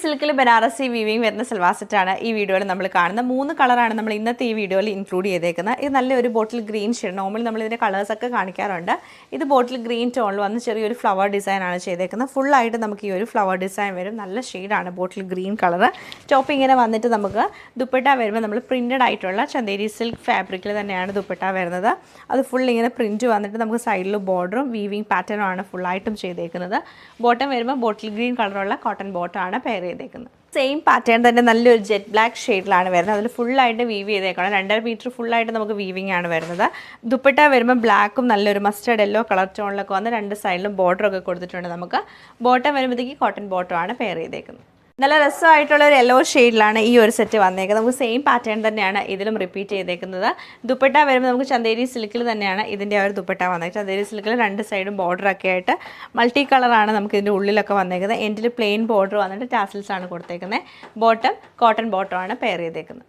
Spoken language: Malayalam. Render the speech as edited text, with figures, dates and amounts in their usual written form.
സിൽക്കിൽ ബനാറസി വീവിംഗ് വരുന്ന സൽവാർ സെറ്റാണ് ഈ വീഡിയോയിൽ നമ്മൾ കാണുന്നത്. 3 കളറാണ് നമ്മൾ ഇന്നത്തെ ഈ വീഡിയോയിൽ ഇൻക്ലൂഡ് ചെയ്തേക്കുന്നത്. ഇത് നല്ലൊരു ബോട്ടിൽ ഗ്രീൻ ഷെയ്ഡ്. നോർമലി നമ്മൾ ഇതിൻ്റെ കളേഴ്സൊക്കെ കാണിക്കാറുണ്ട്. ഇത് ബോട്ടിൽ ഗ്രീൻ ടോണിൽ വന്ന് ചെറിയൊരു ഫ്ലവർ ഡിസൈനാണ് ചെയ്തേക്കുന്നത്. ഫുള്ളായിട്ട് നമുക്ക് ഈ ഒരു ഫ്ലവർ ഡിസൈൻ വരും. നല്ല ഷെയ്ഡാണ് ബോട്ടിൽ ഗ്രീൻ കളർ. ടോപ്പ് ഇങ്ങനെ വന്നിട്ട് നമുക്ക് ദുപ്പട്ട വരുമ്പോൾ നമ്മൾ പ്രിൻറ്റഡ് ആയിട്ടുള്ള ചന്ദേരി സിൽക്ക് ഫാബ്രിക്കിൽ തന്നെയാണ് ദുപ്പട്ട വരുന്നത്. അത് ഫുൾ ഇങ്ങനെ പ്രിൻറ്റ് വന്നിട്ട് നമുക്ക് സൈഡിൽ ബോർഡറും വീവിംഗ് പാറ്റേണും ആണ് ഫുള്ളായിട്ടും ചെയ്തേക്കുന്നത്. ബോട്ടം വരുമ്പോൾ ബോട്ടിൽ ഗ്രീൻ കളറുള്ള കോട്ടൺ ബോട്ടമാണ് പെയർ ചെയ്തേക്കുന്നത്. സെയിം പാറ്റേൺ തന്നെ നല്ലൊരു ജെറ്റ് ബ്ലാക്ക് ഷെയ്ഡിലാണ് വരുന്നത്. അതിൽ ഫുള്ളായിട്ട് വീവ് ചെയ്തേക്കണം. 2.5 മീറ്റർ ഫുള്ളായിട്ട് നമുക്ക് വീവിംഗ് ആണ് വരുന്നത്. ദുപ്പട്ട വരുമ്പോൾ ബ്ലാക്കും നല്ലൊരു മസ്റ്റേർഡ് യെല്ലോ കളർ ടോണിലൊക്കെ വന്ന് 2 സൈഡിലും ബോർഡറൊക്കെ കൊടുത്തിട്ടുണ്ട്. നമുക്ക് ബോട്ടം വരുമ്പോഴത്തേക്ക് കോട്ടൺ ബോട്ടമാണ് പെയർ ചെയ്തേക്കുന്നത്. നല്ല രസമായിട്ടുള്ള ഒരു യെല്ലോ ഷെയ്ഡിലാണ് ഈ ഒരു സെറ്റ് വന്നേക്കുന്നത്. നമുക്ക് സെയിം പാറ്റേൺ തന്നെയാണ് ഇതിലും റിപ്പീറ്റ് ചെയ്തേക്കുന്നത്. ദുപ്പട്ട വരുമ്പോൾ നമുക്ക് ചന്ദേരി സിൽക്കിൽ തന്നെയാണ് ഇതിൻ്റെ ആ ഒരു ദുപ്പട്ട വന്നേക്കുന്നത്. ചന്ദേരി സിൽക്കിൽ 2 സൈഡും ബോർഡറൊക്കെ ആയിട്ട് മൾട്ടി കളറാണ് നമുക്ക് ഇതിൻ്റെ ഉള്ളിലൊക്കെ വന്നേക്കുന്നത്. എൻഡിൽ പ്ലെയിൻ ബോർഡർ വന്നിട്ട് ടാസിൽസ് ആണ് കൊടുത്തേക്കുന്നത്. ബോട്ടം കോട്ടൺ ബോട്ടമാണ് പെയർ ചെയ്തേക്കുന്നത്.